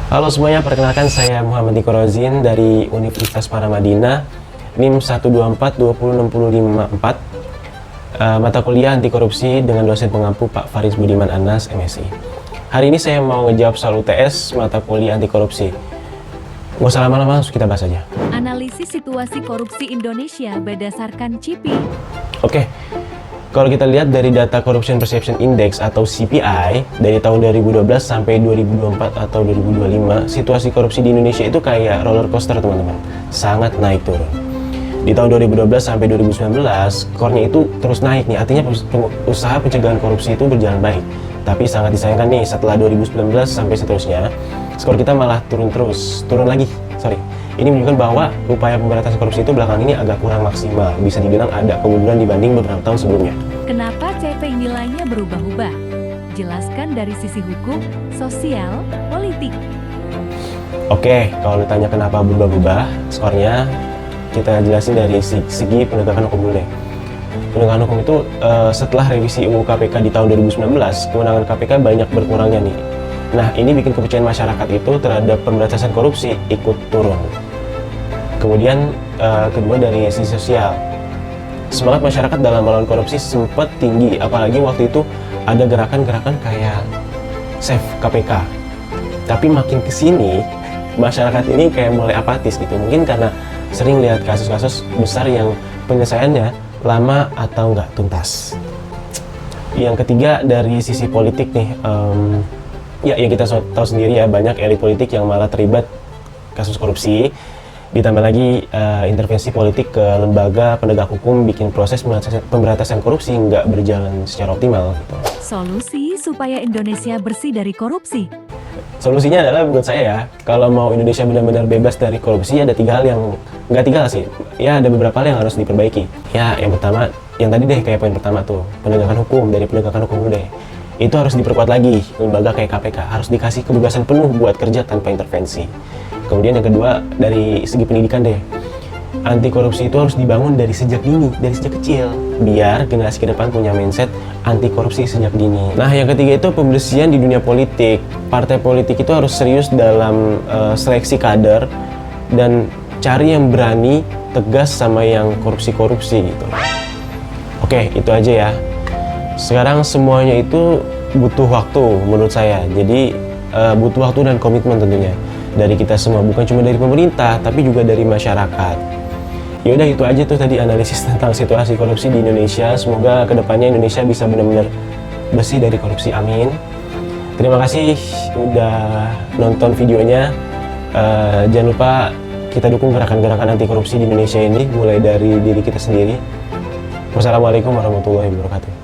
Halo semuanya, perkenalkan saya Muhammad Diko Rozin dari Universitas Paramadina, NIM 124-20654, mata kuliah anti korupsi dengan dosen pengampu Pak Faris Budiman Anas, MSI. Hari ini saya mau ngejawab soal UTS mata kuliah anti korupsi. Nggak usah lama-lama, langsung kita bahas aja. Analisis situasi korupsi Indonesia berdasarkan CIPI. Oke. Kalau kita lihat dari data Corruption Perception Index atau CPI dari tahun 2012 sampai 2024 atau 2025, situasi korupsi di Indonesia itu kayak roller coaster, teman-teman. Sangat naik turun. Di tahun 2012 sampai 2019, skornya itu terus naik nih. Artinya usaha pencegahan korupsi itu berjalan baik. Tapi sangat disayangkan nih, setelah 2019 sampai seterusnya, skor kita malah turun lagi. Ini menunjukkan bahwa upaya pemberantasan korupsi itu belakangan ini agak kurang maksimal. Bisa dibilang ada kemunduran dibanding beberapa tahun sebelumnya. Kenapa CPI nilainya berubah-ubah? Jelaskan dari sisi hukum, sosial, politik. Oke, kalau ditanya kenapa berubah-ubah skornya, kita jelasin dari segi penegakan hukum dulu deh. Penegakan hukum itu setelah revisi UU KPK di tahun 2019, kewenangan KPK banyak berkurangnya nih. Nah, ini bikin kepercayaan masyarakat itu terhadap pemberantasan korupsi ikut turun. Kemudian kedua dari sisi sosial, semangat masyarakat dalam melawan korupsi sempat tinggi, apalagi waktu itu ada gerakan-gerakan kayak Save KPK. Tapi makin kesini masyarakat ini kayak mulai apatis gitu, mungkin karena sering lihat kasus-kasus besar yang penyelesaiannya lama atau nggak tuntas. Yang ketiga dari sisi politik nih, ya kita tahu sendiri ya, banyak elit politik yang malah terlibat kasus korupsi. Ditambah lagi intervensi politik ke lembaga penegak hukum bikin proses pemberantasan korupsi nggak berjalan secara optimal gitu. Solusi supaya Indonesia bersih dari korupsi. Solusinya adalah menurut saya ya, kalau mau Indonesia benar-benar bebas dari korupsi, ada tiga hal yang, nggak tiga hal sih, ya ada beberapa hal yang harus diperbaiki. Ya yang pertama, yang tadi deh kayak poin pertama tuh, penegakan hukum, dari penegakan hukum deh. Itu harus diperkuat lagi, lembaga kayak KPK harus dikasih kebebasan penuh buat kerja tanpa intervensi. Kemudian yang kedua, dari segi pendidikan deh, anti korupsi itu harus dibangun dari sejak dini, dari sejak kecil, biar generasi ke depan punya mindset anti korupsi sejak dini. Nah, yang ketiga itu pembersihan di dunia politik. Partai politik itu harus serius dalam seleksi kader dan cari yang berani, tegas sama yang korupsi-korupsi gitu. Oke, itu aja ya. Sekarang semuanya itu butuh waktu menurut saya. Jadi butuh waktu dan komitmen tentunya dari kita semua, bukan cuma dari pemerintah tapi juga dari masyarakat. Ya udah, itu aja tuh tadi analisis tentang situasi korupsi di Indonesia. Semoga kedepannya Indonesia bisa benar-benar bersih dari korupsi, amin. Terima kasih udah nonton videonya. Jangan lupa kita dukung gerakan-gerakan anti korupsi di Indonesia ini, mulai dari diri kita sendiri. Wassalamualaikum warahmatullahi wabarakatuh.